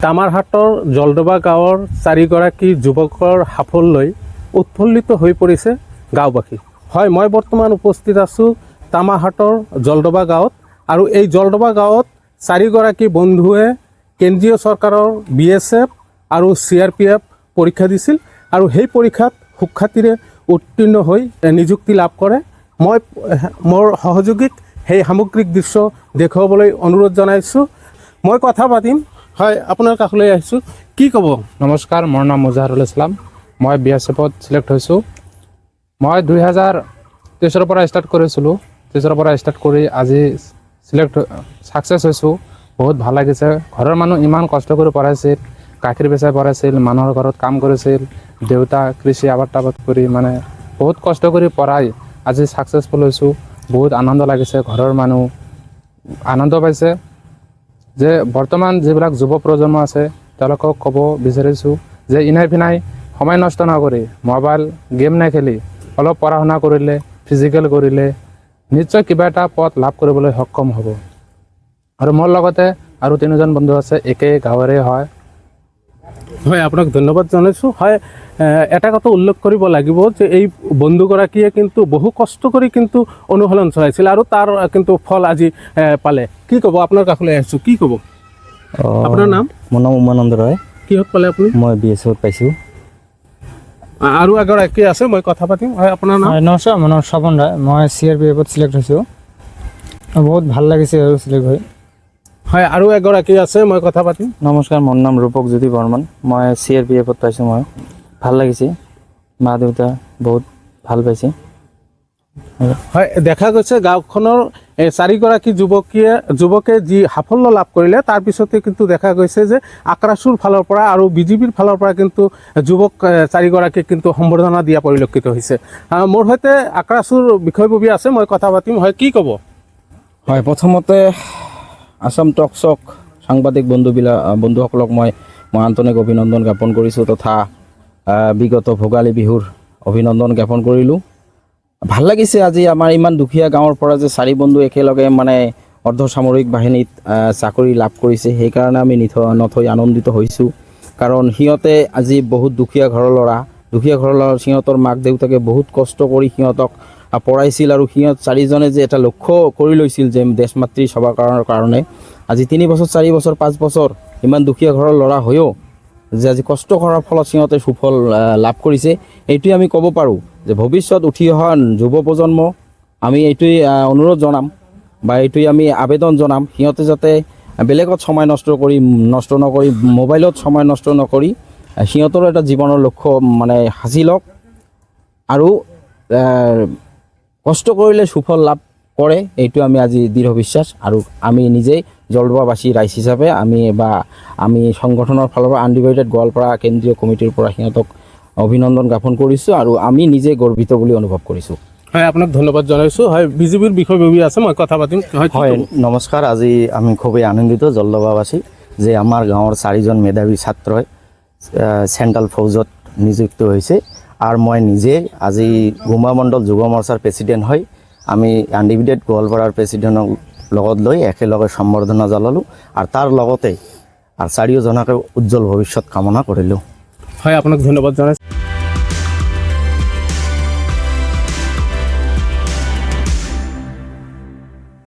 কামাৰহাটৰ জলডোবা গাঁৱৰ চাৰিগৰাকী যুৱকৰ সাফল্য লৈ উৎফুল্লিত হৈ পৰিছে গাঁওবাসী। হয়, মই বৰ্তমান উপস্থিত আছোঁ কামাৰহাটৰ জলডোবা গাঁৱত আৰু এই জলডোবা গাঁৱত চাৰিগৰাকী বন্ধুৱে কেন্দ্ৰীয় চৰকাৰৰ BSF আৰু CRPF পৰীক্ষা দিছিল আৰু সেই পৰীক্ষাত সুখ্যাতিৰে উত্তীৰ্ণ হৈ নিযুক্তি লাভ কৰে। মই মোৰ সহযোগীক সেই সামগ্ৰিক দৃশ্য দেখুৱাবলৈ অনুৰোধ জনাইছোঁ। মই কথা পাতিম। হয়, আপোনাৰ কাষলৈ আহিছোঁ, কি ক'ব? নমস্কাৰ, মোৰ নাম মুজাহাৰুল ইছলাম। মই BSFত চিলেক্ট হৈছোঁ। মই 2023 পৰা ষ্টাৰ্ট কৰিছিলোঁ। 23 পৰা ষ্টাৰ্ট কৰি আজি ছাকচেছ হৈছোঁ। বহুত ভাল লাগিছে। ঘৰৰ মানুহ ইমান কষ্ট কৰি পঢ়াইছিল, গাখীৰ বেচাই পঢ়াইছিল, মানুহৰ ঘৰত কাম কৰিছিল, দেউতা কৃষি আবাদ কৰি মানে বহুত কষ্ট কৰি পঢ়াই আজি ছাকচেছফুল হৈছোঁ। বহুত আনন্দ লাগিছে, ঘৰৰ মানুহ আনন্দ পাইছে। যে বৰ্তমান যিবিলাক যুৱ প্ৰজন্ম আছে তেওঁলোকক ক'ব বিচাৰিছোঁ যে ইনাই ফিনাই সময় নষ্ট নকৰি মোবাইল গেম নেখেলি অলপ পঢ়া শুনা কৰিলে, ফিজিকেল কৰিলে নিশ্চয় কিবা এটা পথ লাভ কৰিবলৈ সক্ষম হ'ব। আৰু মোৰ লগতে আৰু 3জন বন্ধু আছে, একে গাঁৱৰে হয়। হয়, আপোনাক ধন্যবাদ জনাইছোঁ। হয়, এটা কথা উল্লেখ কৰিব লাগিব যে এই বন্ধুগৰাকীয়ে কিন্তু বহু কষ্ট কৰি কিন্তু অনুশীলন চলাইছিল আৰু তাৰ কিন্তু ফল আজি পালে। কি ক'ব? আপোনাৰ কাষলৈ আহিছোঁ, কি ক'ব? আপোনাৰ নাম? মোৰ নাম উমানন্দ ৰায়। কিহত পালে আপুনি? মই BSFত পাইছোঁ। আৰু এগৰাকী আছে, মই কথা পাতিম। হয়, আপোনাৰ নাম? নমস্কাৰ, মোৰ নাম স্বপন ৰায়। মই CRPFত চিলেক্ট হৈছোঁ। বহুত ভাল লাগিছে আৰু চিলেক্ট হৈ। হয়, আৰু এগৰাকী আছে, মই কথা পাতিম। নমস্কাৰ, মোৰ নাম ৰূপক জ্যোতি বৰ্মন। মই CRPFত পাইছোঁ। মই ভাল লাগিছে, মা দেউতা বহুত ভাল পাইছে। হয়, দেখা গৈছে গাঁওখনৰ চাৰিগৰাকী যুৱকে যি সাফল্য লাভ কৰিলে তাৰপিছতে কিন্তু দেখা গৈছে যে আক্ৰাসুৰ ফালৰ পৰা আৰু BJPৰ ফালৰ পৰা কিন্তু যুৱক চাৰিগৰাকীক কিন্তু সম্বৰ্ধনা দিয়া পৰিলক্ষিত হৈছে। মোৰ সৈতে আক্ৰাসুৰ বিষয়ববী আছে, মই কথা পাতিম। হয়, কি ক'ব? হয়, প্ৰথমতে আসাম টকশ্বক সাংবাদিক বন্ধুসকলক মই আন্তৰিক অভিনন্দন জ্ঞাপন কৰিছোঁ তথা বিগত ভোগালী বিহুৰ অভিনন্দন জ্ঞাপন কৰিলোঁ। ভাল লাগিছে আজি আমাৰ ইমান দুখীয়া গাঁৱৰ পৰা যে 4 বন্ধু একেলগে মানে অৰ্ধসামৰিক বাহিনীত চাকৰি লাভ কৰিছে, সেইকাৰণে আমি নথৈ আনন্দিত হৈছোঁ। কাৰণ সিহঁতে আজি বহুত দুখীয়া ঘৰৰ ল'ৰা সিহঁতৰ মাক দেউতাকে বহুত কষ্ট কৰি সিহঁতক পঢ়াইছিল আৰু সিহঁত 4জনে যে এটা লক্ষ্য কৰি লৈছিল যে দেশ মাতৃ সেৱা কৰাৰ কাৰণে আজি 3 বছৰ 4 বছৰ 5 বছৰ ইমান দুখীয়া ঘৰৰ ল'ৰা হৈও যে আজি কষ্ট কৰাৰ ফলত সিহঁতে সুফল লাভ কৰিছে। এইটোৱে আমি ক'ব পাৰোঁ যে ভৱিষ্যত উঠি অহা যুৱ প্ৰজন্ম আমি এইটোৱেই অনুৰোধ জনাম বা এইটোৱেই আমি আবেদন জনাম, সিহঁতে যাতে বেলেগত সময় নষ্ট নকৰি মোবাইলত সময় নষ্ট নকৰি সিহঁতৰ এটা জীৱনৰ লক্ষ্য মানে সাজি লওক আৰু কষ্ট কৰিলে সুফল লাভ কৰে। এইটো আমি আজি দৃঢ় বিশ্বাস আৰু আমি নিজেই জলডোবাবাসী ৰাইজ হিচাপে আমি সংগঠনৰ ফালৰ পৰা আনডিভাইডেড গোৱালপাৰা কেন্দ্ৰীয় কমিটিৰ পৰা সিহঁতক অভিনন্দন জ্ঞাপন কৰিছোঁ আৰু আমি নিজে গৰ্বিত বুলি অনুভৱ কৰিছোঁ। হয়, আপোনাক ধন্যবাদ জনাইছোঁ। হয়, BJPৰ বিষয়ববী আছে, মই কথা পাতিম। হয়, নমস্কাৰ। আজি আমি খুবেই আনন্দিত জলডোবাবাসী যে আমাৰ গাঁৱৰ 4জন মেধাৱী ছাত্ৰই চেণ্ট্ৰেল ফৌজত নিযুক্ত হৈছে আৰু মই নিজে আজি গুমা মণ্ডল যুৱ মৰ্চাৰ প্ৰেচিডেণ্ট হৈ আমি আনডিভাইডেড গোৱালপাৰাৰ প্ৰেচিডেণ্টক লগত লৈ একেলগে সম্বৰ্ধনা জনালোঁ আৰু তাৰ লগতে 4জনকে উজ্জ্বল ভৱিষ্যত কামনা কৰিলোঁ। হয়, আপোনাক ধন্যবাদ জনাইছোঁ।